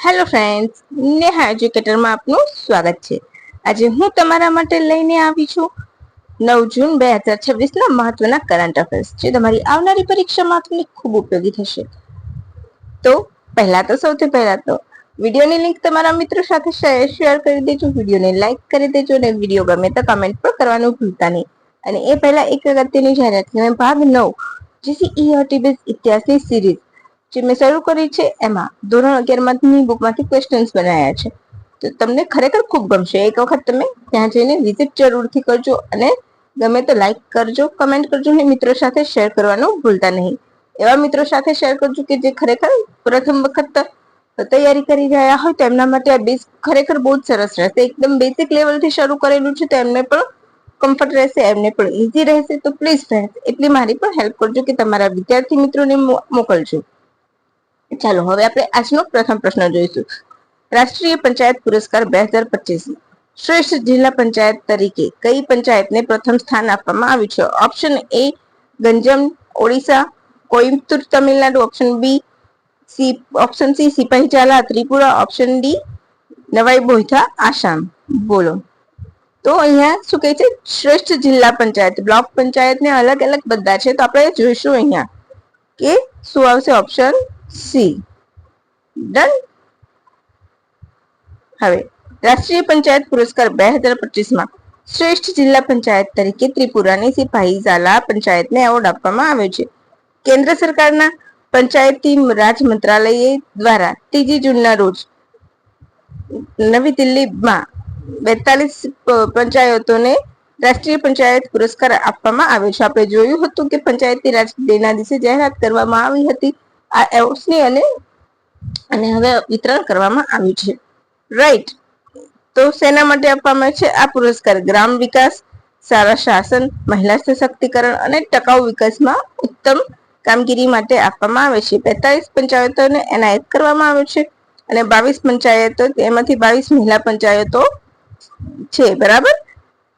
Hello friends, Neha એજ્યુકેટરમાં આપનું સ્વાગત છે. આજે હું તમારા માટે લઈને આવી છું 9 જૂન 2026 ના મહત્વના કરંટ અફેર્સ, જે તમારી આવનારી પરીક્ષામાં તમને ખૂબ ઉપયોગી થશે. તો સૌથી પહેલા તો વિડીયોની લિંક તમારા મિત્રો સાથે શેર કરી દેજો, વિડીયોને લાઈક કરી દેજો અને વિડીયો ગમે તો કમેન્ટ પણ કરવાનું ભૂલતા નહીં. અને એ પહેલા એક અગત્યની જાહેરાત કે મેં ભાગ 9 જીસીઈઆરટી બેઝ ઇતિહાસની સિરીઝ જે મેં શરૂ કરી છે, એમાં ધોરણ 11 માંથી બુકમાંથી ક્વેશ્ચન્સ બનાવ્યા છે. તો તમને ખરેખર ખૂબ ગમશે. એક વખત તમે ત્યાં જઈને વિઝિટ જરૂરથી કરજો અને ગમે તો લાઈક કરજો, કમેન્ટ કરજો અને મિત્રો સાથે શેર કરવાનું ભૂલતા નહીં. એવા મિત્રો સાથે શેર કરજો કે જે ખરેખર પ્રથમ વખત તૈયારી કરી રહ્યા હોય તો એમના માટે આ બેઝ ખરેખર બહુ જ સરસ રહેશે. એકદમ બેસિક લેવલથી શરૂ કરેલું છે તો એમને પણ કમ્ફર્ટ રહેશે, એમને પણ ઈઝી રહેશે. તો પ્લીઝ ફ્રેન્ડ્સ, એટલી મારી પણ હેલ્પ કરજો કે તમારા વિદ્યાર્થી મિત્રોને મોકલજો. ચાલો હવે આપણે આજનો પ્રથમ પ્રશ્ન જોઈશું. રાષ્ટ્રીય પંચાયત પુરસ્કાર 2025 શ્રેષ્ઠ જિલ્લા પંચાયત તરીકે કઈ પંચાયતને પ્રથમ સ્થાન આપવામાં આવ્યું છે? Option A Ganjam Odisha, Coimbatore Tamil Nadu, option C Sipahijala Tripura, option D Nawai Boitha Assam. બોલો. તો અહીંયા શું કહે છે? શ્રેષ્ઠ જિલ્લા પંચાયત. બ્લોક પંચાયત ને અલગ અલગ બધા છે, તો આપણે જોઈશું અહીંયા કે શું આવશે. Option C. ડન. હવે રાષ્ટ્રીય પંચાયત પુરસ્કાર 2025માં શ્રેષ્ઠ જિલ્લા પંચાયત તરીકે ત્રિપુરાની સિપાહીઝાલા પંચાયતને એવોર્ડ આપવામાં આવ્યો છે. કેન્દ્ર સરકારના પંચાયતી રાજ મંત્રાલય દ્વારા 3 જૂનના રોજ નવી દિલ્હીમાં 42 પંચાયતોને રાષ્ટ્રીય પંચાયત પુરસ્કાર આપવામાં આવ્યો છે. આપણે જોયું હતું કે પંચાયતી રાજ ડેના દિવસે જાહેરાત કરવામાં આવી હતી આ એવોર્ડ્સની અને હવે વિતરણ કરવામાં આવ્યું છે. રાઈટ. તો શેના માટે આપવામાં છે આ પુરસ્કાર? ગ્રામ વિકાસ, સારા શાસન, મહિલા સશક્તિકરણ અને ટકાઉ વિકાસમાં ઉત્તમ કામગીરી માટે આપવામાં આવે છે. 45 પંચાયતોને એનાયત કરવામાં આવે છે અને 22 પંચાયતો, એમાંથી 22 મહિલા પંચાયતો છે. બરાબર.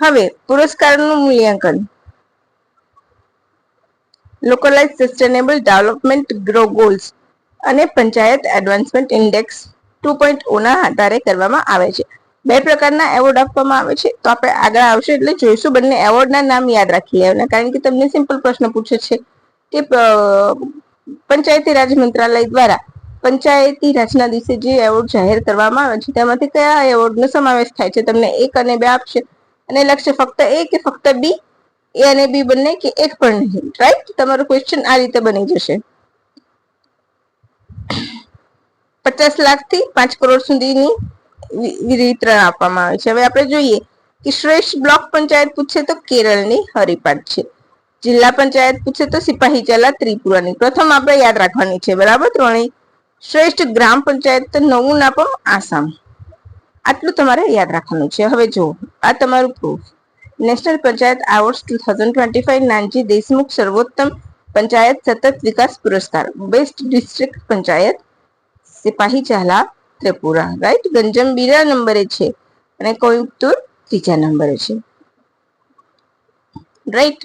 હવે પુરસ્કારનું મૂલ્યાંકન. લોકલાઇઝ સસ્ટેનેબલ ડેવલપમેન્ટ ગોલ્સ અને પંચાયત એડવાન્સમેન્ટ ઇન્ડેક્સ 2.0 ના આધારે કરવામાં આવે છે. 2 પ્રકારના એવોર્ડ આપવામાં આવે છે. તો આપણે આગળ આવશે એટલે જોઈશું. બંને એવોર્ડના નામ યાદ રાખી લેવાના, કારણ કે તમને સિમ્પલ પ્રશ્ન પૂછે છે કે પંચાયતી રાજ મંત્રાલય દ્વારા પંચાયતી રાજના દિવસે જે એવોર્ડ જાહેર કરવામાં આવે છે તેમાંથી કયા એવોર્ડનો સમાવેશ થાય છે. તમને 1 અને 2 આપશે અને લખશે ફક્ત એ કે ફક્ત બી, એ અને બી બંને કે એક પણ નહીં. રાઈટ. તમારું ક્વેશ્ચન આ રીતે બની જશે. 50 લાખથી 5 કરોડ સુધીની વિતરણ આપવામાં આવે છે. હવે આપણે જોઈએ કે શ્રેષ્ઠ બ્લોક પંચાયત પૂછે તો કેરળની હરિપાડ છે. જિલ્લા પંચાયત પૂછે તો સિપાહીચાલા ત્રિપુરાની. પ્રથમ આપણે યાદ રાખવાની છે. બરાબર. ત્રણેય. શ્રેષ્ઠ ગ્રામ પંચાયત તો નવું નાપમ આસામ. આટલું તમારે યાદ રાખવાનું છે. હવે જો આ તમારું proof. National panchayat awards 2025 Nanaji Deshmukh સર્વોત્તમ પંચાયત સતત વિકાસ પુરસ્કાર. Best district panchayat Sipahijala Tripura. Right. Ganjam 2 નંબરે છે અને કોઈમ્બતુર 3 નંબરે છે. રાઈટ.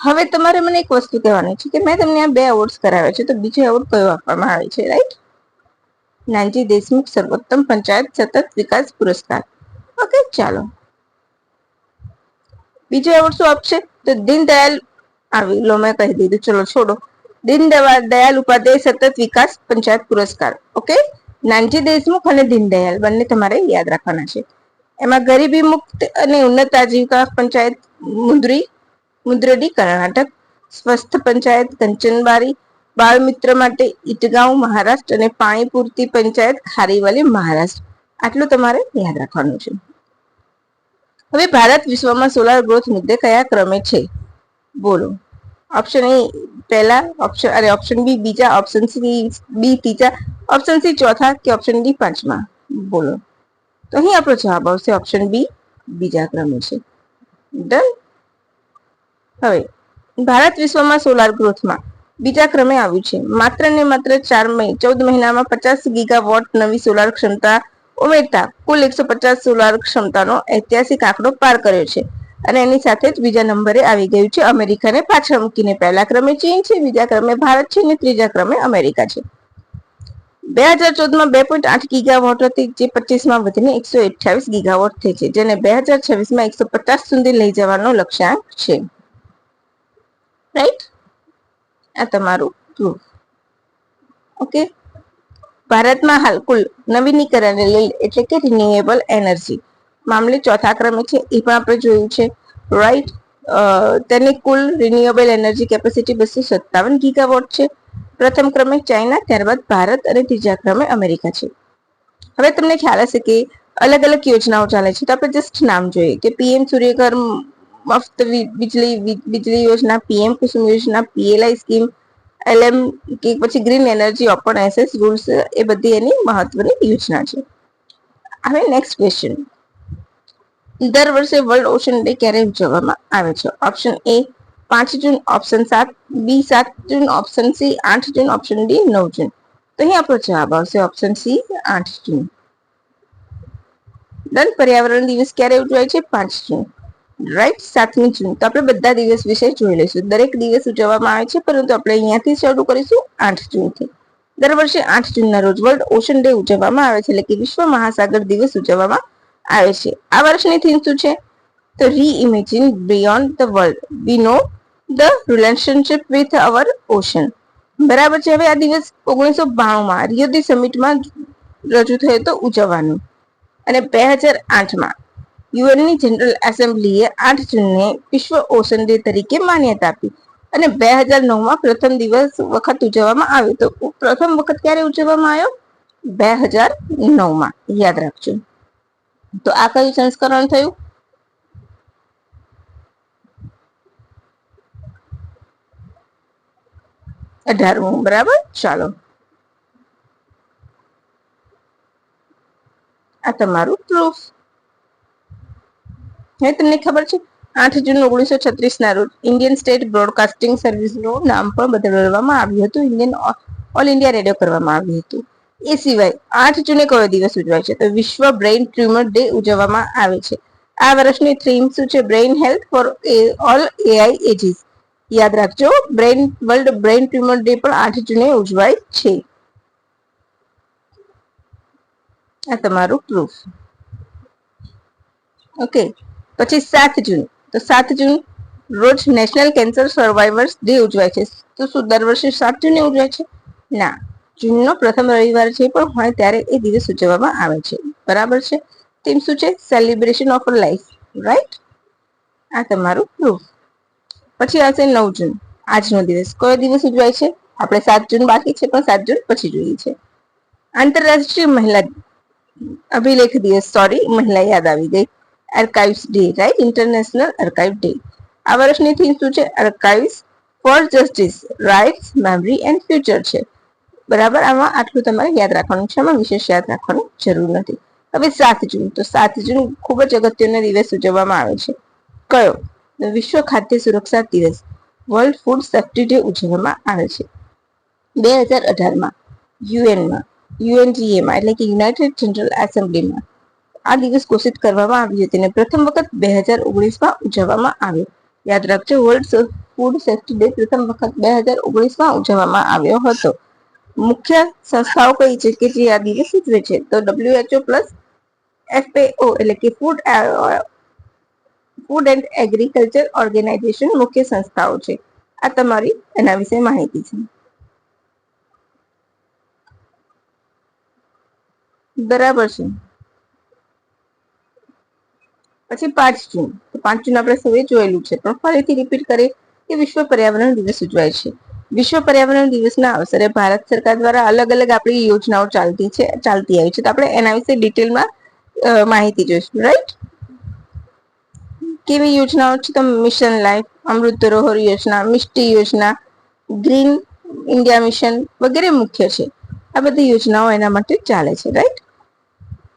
હવે તમારે મને એક વસ્તુ કહેવાની છે કે મેં તમને આ 2 એવોર્ડ્સ કરાવ્યા છે, તો બીજો એવોર્ડ કયો આપવામાં આવે છે? રાઈટ. નાનજી દેશમુખ સર્વોત્તમ પંચાયત સતત વિકાસ પુરસ્કાર. ઓકે. ચાલો, બીજો એવોર્ડ શું આપશે? તો દીનદયાલ આવી લો, મેં કહી દીધું. ચલો છોડો. દીનદયાલ ઉપાધ્યાય સતત વિકાસ પંચાયત પુરસ્કાર. ઓકે. નાનજી દેશમુખ અને દીનદયાલ બંને તમારે યાદ રાખવાના છે. એમાં ગરીબી મુક્ત અને ઉન્નત આજીવિકા પંચાયત મુદ્રડી કર્ણાટક, સ્વસ્થ પંચાયત કંચનબારી, બાળ મિત્ર માટે ઈટગાંવ મહારાષ્ટ્ર અને પાણી પૂરતી પંચાયત ખારીવાલી મહારાષ્ટ્ર. આટલું તમારે યાદ રાખવાનું છે. હવે ભારત વિશ્વમાં સોલાર ગ્રોથ મુદ્દે કયા ક્રમે છે? બોલો. ઓપ્શન એ પહેલા, ઓપ્શન બી બીજા, ઓપ્શન સી બી ત્રીજા, ઓપ્શન સી ચોથા કે ઓપ્શન ડી પાંચમા. બોલો. તો અહીં આપણો જવાબ આવશે ઓપ્શન બી બીજા ક્રમે છે. ડન. હવે ભારત વિશ્વમાં સોલાર ગ્રોથમાં બીજા ક્રમે આવ્યું છે. માત્ર ને માત્ર 14 મહિનામાં 50 ગીગાવોટ નવી સોલાર ક્ષમતા ઉમેરતા કુલ 150 સોલાર ક્ષમતાનો ઐતિહાસિક આંકડો પાર કર્યો છે. અને એની સાથે જ બીજા નંબરે આવી ગયું છે અમેરિકાને પાછળ મૂકીને. પહેલા ક્રમે ચીન છે, બીજા ક્રમે ભારત છે અને ત્રીજા ક્રમે અમેરિકા છે. 2014માં 2.8 ગીગાવોટ હતી, જે 25માં વધીને 128 ગીગાવોટ થઈ છે, જેને 2026માં 150 સુધી લઈ જવાનો લક્ષ્યાંક છે. રાઈટ, આ તમારું પ્રૂફ. ઓકે, ભારતમાં હાલ કુલ નવીનીકરણીય એટલે કે રિન્યુએબલ એનર્જી મામલે ચોથા ક્રમે છે, એ પણ આપણે જોયું છે. રાઈટ, તેની કુલ રિન્યુએબલ એનર્જી કેપેસિટી 257 ગીગાવોટ છે. પ્રથમ ક્રમે ચાઇના, ત્યારબાદ ભારત અને ત્રીજા ક્રમે અમેરિકા છે. હવે તમને ખ્યાલ હશે કે અલગ અલગ યોજનાઓ ચાલે છે, તો આપણે જસ્ટ નામ જોઈએ કે પીએમ સૂર્યઘર મફત વીજળી યોજના, પીએમ કુસુમ યોજના, પીએલઆઈ સ્કીમ, એલએમ કે પછી green energy open access rules, એ બધી એની મહત્વની યોજના છે. હવે નેક્સ્ટ ક્વેશ્ચન, દર વર્ષે વર્લ્ડ ઓશન ડે ક્યારે ઉજવવામાં આવે છે? ઓપ્શન એ 5 જૂન, ઓપ્શન 7 બી 7 જૂન, ઓપ્શન સી 8 જૂન, ઓપ્શન ડી 9 જૂન. તો અહીં આપણો જવાબ આવશે ઓપ્શન સી 8 જૂન. ડન. પર્યાવરણ દિવસ ક્યારે ઉજવાય છે? 5 જૂન. રાઈટ, 7મી જૂન. તો આપણે બધા દિવસ વિશે જોઈ લઈશું. દરેક દિવસ ઉજવવામાં આવે છે, પરંતુ આપણે અહીંયાથી શરૂ કરીશું 8 જૂનથી. દર વર્ષે 8 જૂનના રોજ વર્લ્ડ ઓશન ડે ઉજવવામાં આવે છે, એટલે કે વિશ્વ મહાસાગર દિવસ ઉજવવામાં આવે છે. આ વર્ષની થીમ શું છે? તો reimagine beyond the world, we know the relationship with our ocean. બરાબર છે. હવે આ દિવસ 1992માં રિયો દી સમિટમાં રજૂ થયો તો ઉજવવાનું, અને 2008માં યુએનની જનરલ એસેમ્બલીએ 8 જૂનને વિશ્વ ઓશન ડે તરીકે માન્યતા આપી, અને 2009માં પ્રથમ દિવસ વખત ઉજવવામાં આવ્યો. તો પ્રથમ વખત ક્યારે ઉજવવામાં આવ્યો? 2009માં. યાદ રાખજો. તો આ કયું સંસ્કરણ થયું? 18મું. બરાબર. ચાલો, આ તમારું પ્રૂફ. હવે તમને ખબર છે 8 જૂન 1936ના રોજ ઇન્ડિયન સ્ટેટ બ્રોડકાસ્ટિંગ સર્વિસનું નામ પણ બદલવામાં આવ્યું હતું, ઇન્ડિયન ઓલ ઇન્ડિયા રેડિયો કરવામાં આવ્યું હતું. એ સિવાય 8 જૂને કયો દિવસ ઉજવાય છે? તો વિશ્વ બ્રેઇન ટ્યુમર ડે ઉજવવામાં આવે છે. આ વર્ષની થીમ શું છે? બ્રેઇન હેલ્થ ફોર ઓલ એઆઈ એજીસ. યાદ રાખજો, વર્લ્ડ બ્રેઇન ટ્યુમર ડે પણ 8 જૂને ઉજવાય છે. આ તમારું પ્રૂફ. ઓકે, પછી 7 જૂન. તો 7 જૂન રોજ નેશનલ કેન્સર સર્વાઈવર્સ ડે ઉજવાય છે. તો શું દર વર્ષે 7 જૂને ઉજવાય છે? ના, જૂનનો પ્રથમ રવિવાર જે પણ હોય ત્યારે એ દિવસ ઉજવવામાં આવે છે. બરાબર છે. થીમ શું છે? Celebration of life. રાઈટ, આ તમારું પ્રૂફ. પછી આવશે 9 જૂન, આજનો દિવસ. કયો દિવસ ઉજવાય છે? આપણે 7 જૂન બાકી છે, પણ 7 જૂન પછી જોઈએ છે. આંતરરાષ્ટ્રીય મહિલા અભિલેખ દિવસ. સોરી, મહિલા યાદ આવી ગઈ. Archives day. Right, international archive day. આ વર્ષની થીમ શું છે? Archives for justice, rights, memory and future છે. બરાબર. આમાં આટલું તમારે યાદ રાખવાનું છે, આમાં વિશેષ યાદ રાખવાની જરૂર નથી. હવે 7 જૂન. તો 7 જૂન ખૂબ જ અગત્યનો દિવસ ઉજવવામાં આવે છે. કયો? વિશ્વ ખાદ્ય સુરક્ષા દિવસ, વર્લ્ડ ફૂડ સેફ્ટી ડે ઉજવવામાં આવે છે. 2018માં યુએનજીએમાં એટલે કે યુનાઇટેડ જનરલ એસેમ્બલીમાં આ દિવસ ઘોષિત કરવામાં આવ્યો હતો, અને પ્રથમ વખત 2019માં ઉજવવામાં આવ્યો. યાદ રાખજો, વર્લ્ડ ફૂડ સેફ્ટી ડે પ્રથમ વખત 2019માં ઉજવવામાં આવ્યો હતો. મુખ્ય સંસ્થાઓ કઈ છે કે જે આ દિવસ ઉજવે છે? તો WHO પ્લસ FAO એટલે કે ફૂડ એન્ડ એગ્રીકલ્ચર ઓર્ગેનાઇઝેશન મુખ્ય સંસ્થાઓ છે. આ તમારી એના વિશે માહિતી છે. બરાબર છે. પછી 5 જૂન. 5 જૂન આપણે સૌએ જોયેલું છે, પણ ફરીથી રિપીટ કરીએ કે વિશ્વ પર્યાવરણ દિવસ ઉજવાય છે. વિશ્વ પર્યાવરણ દિવસના અવસરે ભારત સરકાર દ્વારા અલગ અલગ આપણી યોજનાઓ ચાલતી આવી છે. તો આપણે એના વિશે ડિટેલમાં માહિતી જોઈશું. રાઈટ, કેવી યોજનાઓ છે? તો મિશન લાઈફ, અમૃત ધરોહર યોજના, મિષ્ટી યોજના, ગ્રીન ઇન્ડિયા મિશન વગેરે મુખ્ય છે. આ બધી યોજનાઓ એના માટે ચાલે છે. રાઈટ,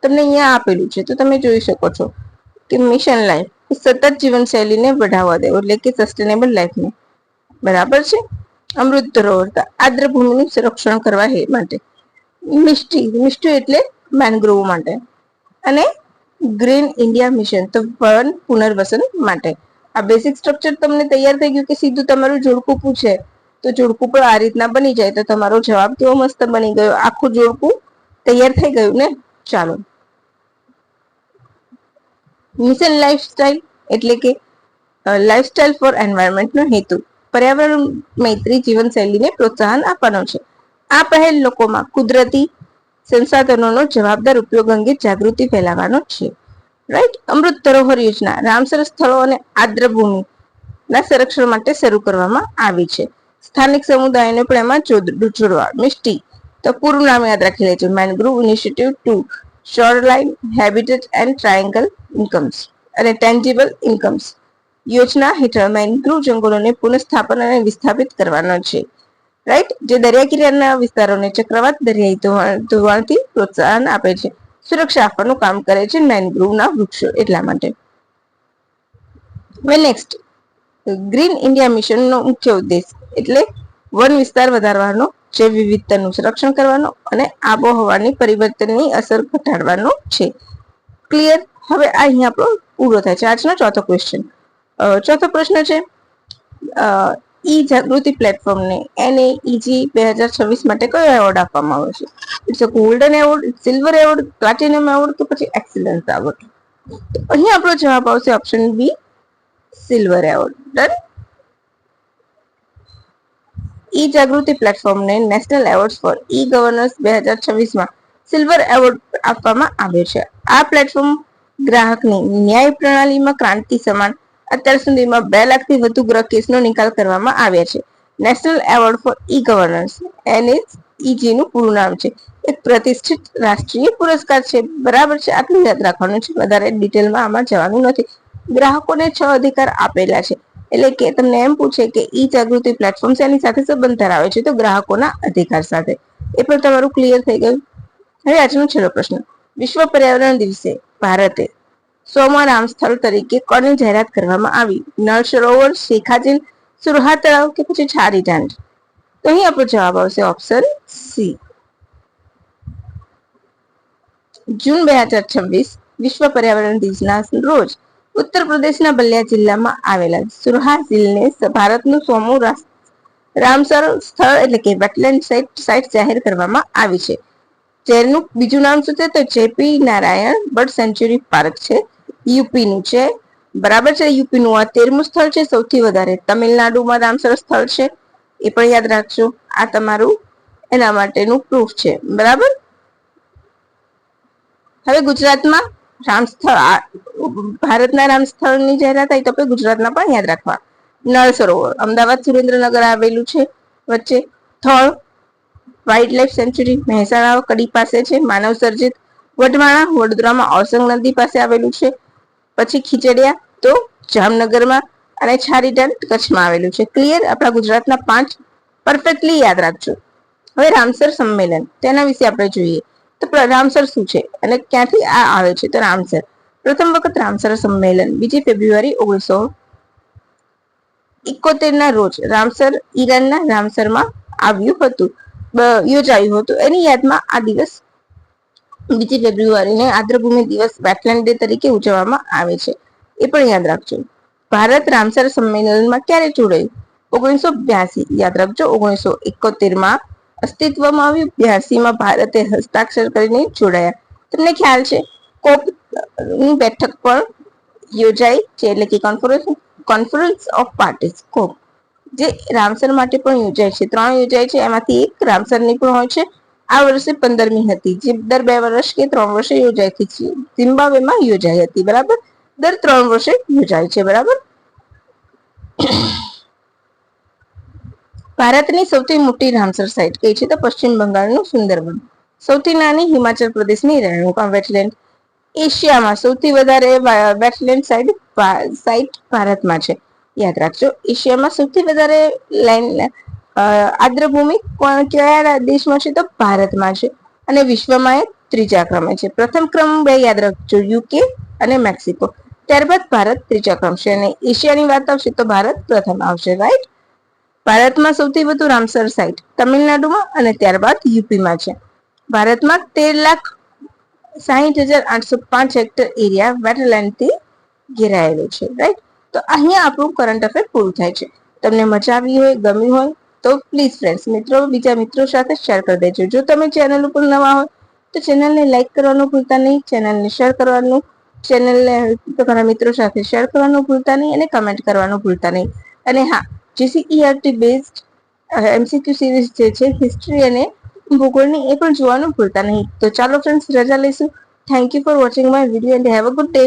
તમને અહીંયા આપેલું છે, તો તમે જોઈ શકો છો કે મિશન લાઈફ સતત જીવનશૈલીને બઢાવા દેવો, એટલે કે સસ્ટેનેબલ લાઈફને. બરાબર છે. અમૃત ધરોહર આદ્રભૂમિનું સંરક્ષણ કરવા માટે. મિષ્ટી એટલે મેનગ્રોવ માટે. અને ગ્રીન ઇન્ડિયા મિશન તો વન પુનર્વસન માટે. આ બેસિક સ્ટ્રક્ચર તમને તૈયાર થઈ ગયું કે સીધું તમારું જોડકું પૂછે તો જોડકું પણ આ રીતના બની જાય તો તમારો જવાબ કેવો મસ્ત બની ગયો, આખું જોડકું તૈયાર થઈ ગયું ને. ચાલો, મિશન લાઈફસ્ટાઈલ એટલે કે લાઈફસ્ટાઈલ ફોર એન્વાયરમેન્ટનો હેતુ પર્યાવરણ મૈત્રી જીવનશૈલીને પ્રોત્સાહન આપવાનો છે. આ પહેલ લોકોમાં કુદરતી સંસાધનોનો જવાબદાર ઉપયોગ અંગે જાગૃતિ ફેલાવવાનો છે. રાઈટ. અમૃત ધરોહર યોજના રામસર સ્થળો અને આદ્રભૂમિ ના સંરક્ષણ માટે શરૂ કરવામાં આવી છે. સ્થાનિક સમુદાયોને પણ એમાં જોડવા. મિસ્ટી તો પૂરું નામ યાદ રાખી લેજો. Mangrove initiative to shoreline habitat and triangle incomes અને ટેન્જિબલ ઇન્કમ્સ યોજના હેઠળ મેનગ્રુવ જંગલોને પુનઃસ્થાપન અને વિસ્થાપિત કરવાનો છે. રાઈટ. જે દરિયા કિનારાના વિસ્તારોને ચક્રવાત દરિયાઈ ધોવાણથી પ્રોત્સાહન આપે છે, સુરક્ષા આપવાનું કામ કરે છે મેનગ્રુવના વૃક્ષો. એટલા માટે નેક્સ્ટ, ગ્રીન ઇન્ડિયા મિશનનો મુખ્ય ઉદ્દેશ એટલે વન વિસ્તાર વધારવાનો, જૈવ વિવિધતાનું સંરક્ષણ કરવાનો અને આબોહવાની પરિવર્તનની અસર ઘટાડવાનો છે. ક્લિયર. હવે અહીંયા આપણો પૂરો થાય છે આજનો ચોથો ક્વેશ્ચન. ચોથો પ્રશ્ન છે, ઈ જાગૃતિ પ્લેટફોર્મને NAEG 2026 માટે કયો એવોર્ડ આપવામાં આવ્યો છે? It's a golden award, silver award, platinum award કે પછી એક્સલન્સ એવોર્ડ? અહીં આપણો જવાબ આવશે option B, silver award. Done. E Jagriti પ્લેટફોર્મને national award for e governance 2026માં સિલ્વર એવોર્ડ આપવામાં આવ્યો છે. આ પ્લેટફોર્મ ગ્રાહકની ન્યાય પ્રણાલીમાં ક્રાંતિ સમાન અત્યાર સુધીમાં 2 લાખથી વધુ ગ્રાહક કેસનો નિકાલ કરવામાં આવ્યા છે. National award for e governance NAEG નું પૂરું નામ છે. એક પ્રતિષ્ઠિત રાષ્ટ્રીય પુરસ્કાર છે. બરાબર છે. આટલું યાદ રાખવાનું છે, વધારે ડિટેલમાં આમાં જવાનું નથી. ગ્રાહકોને 6 અધિકાર આપેલા છે. એટલે કે તમને એમ પૂછે કે ઈ જાગૃતિ પ્લેટફોર્મ શેની સાથે સંબંધ ધરાવે છે, તો ગ્રાહકોના અધિકાર સાથે. એ પણ તમારું ક્લિયર થઈ ગયું. હવે આજનો છેલ્લો પ્રશ્ન. વિશ્વ પર્યાવરણ દિવસે ભારતે 100મા રામ સ્થળ તરીકે કોની જાહેરાત કરવામાં આવી? નળ સરોવર, શેખાચીન, સુરહા તળાવ કે પછી છારી ઢાંડ? તો અહીં આપણો જવાબ આવશે ઓપ્શન સી. જૂન 2026 વિશ્વ પર્યાવરણ દિવસના રોજ ઉત્તર પ્રદેશના બલિયા જિલ્લામાં આવેલા સુરહા ઝીલને ભારતનું 100મું રામસર સ્થળ એટલે કે વેટલેન્ડ સાઇટ જાહેર કરવામાં આવી છે. જેનું બીજું નામ શું છે? તો JP Narayan bird sanctuary park છે. યુપી નું છે. બરાબર છે. યુપી નું આ 13મું સ્થળ છે સૌથી વધારે. તમિલનાડુમાં રામસર સ્થળ છે, એ પણ યાદ રાખજો. આ તમારું એના માટેનું પ્રૂફ છે. બરાબર. હવે ગુજરાતમાં રામ સ્થળ, ભારતના રામ સ્થળની જાહેરાત થાય તો આપણે ગુજરાતના પણ યાદ રાખવા. નળ સરોવર અમદાવાદ સુરેન્દ્રનગર આવેલું છે વચ્ચે. થળ વાઇલ્ડ લાઈફ સેન્ચ્યુરી મહેસાણા કડી પાસે છે, માનવ સર્જિત. વઢવાણા વડોદરામાં ઓરસંગ નદી પાસે આવેલું છે. પછી ખીચડિયા તો જામનગરમાં અને છારી ઢાંડ કચ્છમાં આવેલું છે. ક્લિયર. આપણા ગુજરાતના 5 પરફેક્ટલી યાદ રાખજો. હવે રામસર સંમેલન, તેના વિશે આપણે જોઈએ. તો રામસર શું છે અને ક્યાંથી આ આવે છે? તો રામસર પ્રથમ વખત રામસર સંમેલન 2 ફેબ્રુઆરી 1971 ના રોજ રામસર ઈરાનના રામસરમાં આવ્યું હતું, યોજાયું હતું. એની યાદમાં આ દિવસ 2 ફેબ્રુઆરીને આદ્રભૂમિ દિવસ, વેટલેન્ડ ડે તરીકે ઉજવવામાં આવે છે. એ પણ યાદ રાખજો. ભારત રામસર સંમેલનમાં ક્યારે જોડાયું? 1982. યાદ રાખજો. 1971માં અસ્તિત્વમાં આવ્યું. 82માં ભારતે હસ્તાક્ષર કરીને જોડાયા. તમને ખ્યાલ છે કોપ ની બેઠક પણ યોજાઈ છે, એટલે કે કોન્ફરન્સ ઓફ પાર્ટીસ કોપ, જે રામસર માટે પણ યોજાય છે. 3 યોજાય છે, એમાંથી એક રામસરની પણ હોય છે. આ વર્ષે 15મી હતી, જે દર 2 વર્ષ કે 3 વર્ષે યોજાય છે. ઝિમ્બાબ્વેમાં યોજાઈ હતી. બરાબર. દર 3 વર્ષે યોજાય છે. બરાબર. ભારતની સૌથી મોટી રામસર સાઇટ કઈ છે? તો પશ્ચિમ બંગાળનું સુંદરબન. સૌથી નાની હિમાચલ પ્રદેશની રેણુકા વેટલેન્ડ. એશિયામાં સૌથી વધારે વેટલેન્ડ સાઇટ ભારતમાં છે. યાદ રાખજો. એશિયામાં સૌથી વધારે આદ્રભૂમિ કયા દેશમાં છે? તો ભારતમાં છે. અને વિશ્વમાં એ 3જા ક્રમે છે. પ્રથમ ક્રમ 2 યાદ રાખજો, યુકે અને મેક્સિકો. ત્યારબાદ ભારત 3જા ક્રમ છે. અને એશિયાની વાત આવશે તો ભારત પ્રથમ આવશે. રાઈટ. ભારતમાં સૌથી વધુ રામસર સાઇટ તમિલનાડુમાં અને ત્યારબાદ યુપીમાં છે. ભારતમાં 13,60,805 હેક્ટર એરિયા વેટલેન્ડથી ઘેરાયેલો છે. રાઈટ. તો અહીંયા આપણું કરંટ અફેર પૂરું થાય છે. તમને મજા આવી હોય, ગમ્યું હોય તો પ્લીઝ ફ્રેન્ડ્સ બીજા મિત્રો સાથે શેર કરી દેજો. જો તમે ચેનલ ઉપર નવા હોય તો ચેનલને લાઈક કરવાનું ભૂલતા નહીં, ચેનલને શેર કરવાનું, ચેનલને તમારા મિત્રો સાથે શેર કરવાનું ભૂલતા નહીં અને કમેન્ટ કરવાનું ભૂલતા નહીં. અને હા, જીસીઈઆરટી બેઝડ એમસીક્યુ સિરીઝ જે છે હિસ્ટ્રી અને ભૂગોળની એ પણ જોવાનું ભૂલતા નહીં. તો ચાલો ફ્રેન્ડ્સ, રજા લઈશું. Thank you for watching my video and have a good day.